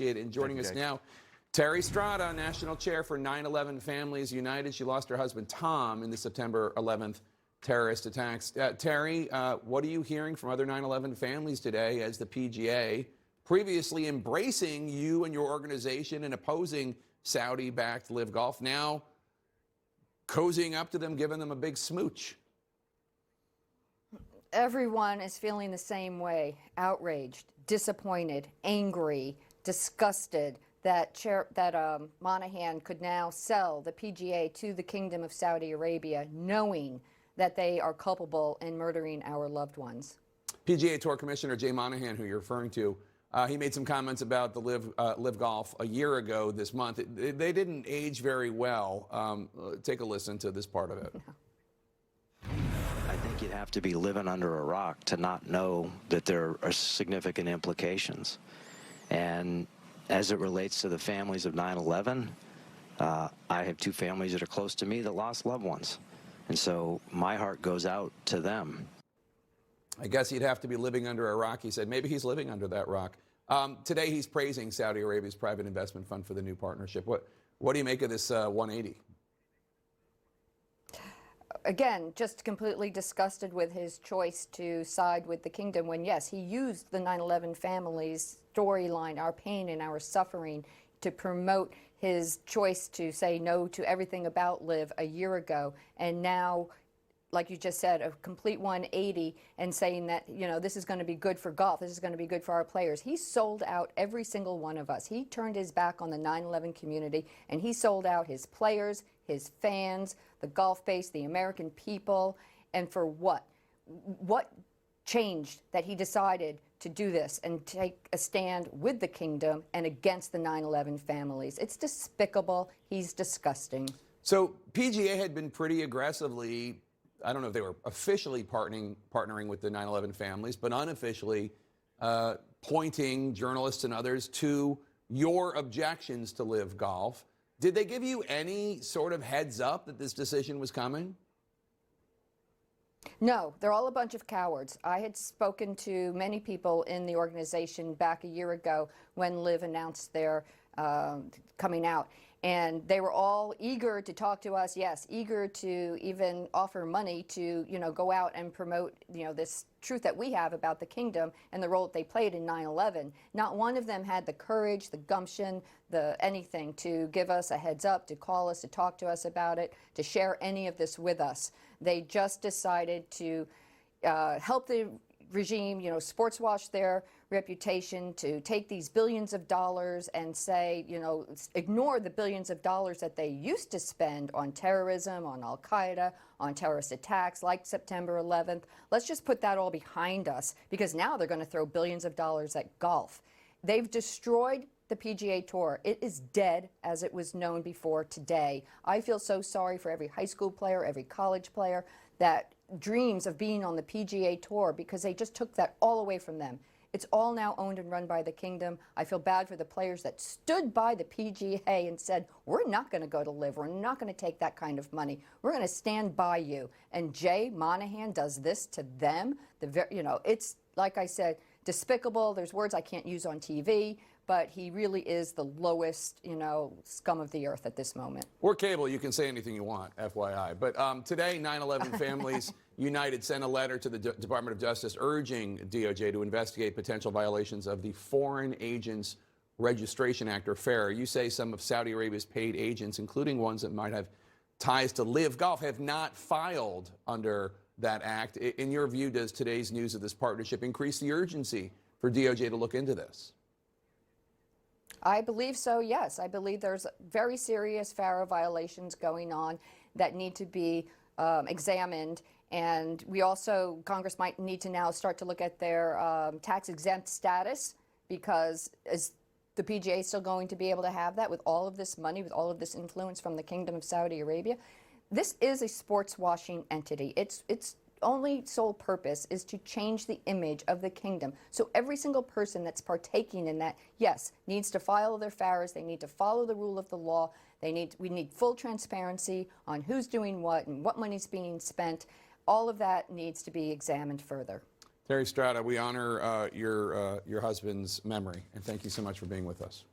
And joining us now, Terry Strada, National Chair for 9/11 Families United. She lost her husband, Tom, in the September 11th terrorist attacks. Terry, what are you hearing from other 9/11 families today as the PGA, previously embracing you and your organization and opposing Saudi-backed Live Golf, now cozying up to them, giving them a big smooch? Everyone is feeling the same way: outraged, disappointed, angry, disgusted that Monahan could now sell the PGA to the Kingdom of Saudi Arabia, knowing that they are culpable in murdering our loved ones. PGA Tour Commissioner Jay Monahan, who you're referring to, he made some comments about the Live Golf a year ago this month. They didn't age very well. Take a listen to this part of it. No. I think you'd have to be living under a rock to not know that there are significant implications. And as it relates to the families of 9/11, I have two families that are close to me that lost loved ones. And so my heart goes out to them. I guess he'd have to be living under a rock, he said. Maybe he's living under that rock. Today he's praising Saudi Arabia's private investment fund for the new partnership. What do you make of this 180? Again, just completely disgusted with his choice to side with the kingdom when, yes, he used the 9/11 families' storyline, our pain and our suffering, to promote his choice to say no to everything about Live a year ago. And now, like you just said, a complete 180 and saying that, you know, this is going to be good for golf, this is going to be good for our players. He sold out every single one of us. He turned his back on the 9/11 community, and he sold out his players, his fans, the golf base, the American people. And for what? What changed that he decided to do this and take a stand with the kingdom and against the 9/11 families? It's despicable. He's disgusting. So PGA had been pretty aggressively, I don't know if they were officially partnering with the 9/11 families, but unofficially pointing journalists and others to your objections to Live Golf. Did they give you any sort of heads up that this decision was coming? No, they're all a bunch of cowards. I had spoken to many people in the organization back a year ago when Live announced their coming out. And they were all eager to talk to us, yes, eager to even offer money to, you know, go out and promote, you know, this truth that we have about the kingdom and the role that they played in 9/11. Not one of them had the courage, the gumption, the anything to give us a heads up, to call us, to talk to us about it, to share any of this with us. They just decided to help the regime, you know, sports wash their reputation, to take these billions of dollars and say, you know, ignore the billions of dollars that they used to spend on terrorism, on Al-Qaeda, on terrorist attacks like September 11th. Let's just put that all behind us, because now they're going to throw billions of dollars at golf. They've destroyed the PGA Tour. It is dead as it was known before today. I feel so sorry for every high school player, every college player that dreams of being on the PGA Tour, because they just took that all away from them. It's all now owned and run by the kingdom. I feel bad for the players that stood by the PGA and said, we're not going to go to Live. We're not going to take that kind of money. We're going to stand by you. And Jay Monahan does this to them. You know, it's, like I said, despicable. There's words I can't use on TV, but he really is the lowest, you know, scum of the earth at this moment. Or cable, you can say anything you want, FYI. But today, 9/11 Families United sent a letter to the Department of Justice urging DOJ to investigate potential violations of the Foreign Agents Registration Act, or FARA. You say some of Saudi Arabia's paid agents, including ones that might have ties to Live Golf, have not filed under that act. In your view, does today's news of this partnership increase the urgency for DOJ to look into this? I believe so, yes. I believe there's very serious FARA violations going on that need to be examined. And we also, Congress might need to now start to look at their tax-exempt status, because is the PGA still going to be able to have that with all of this money, with all of this influence from the Kingdom of Saudi Arabia? This is a sports washing entity. Its only sole purpose is to change the image of the kingdom. So every single person that's partaking in that, yes, needs to file their FARAs. They need to follow the rule of the law. We need full transparency on who's doing what and what money's being spent. All of that needs to be examined further. Terry Strada, we honor your husband's memory, and thank you so much for being with us.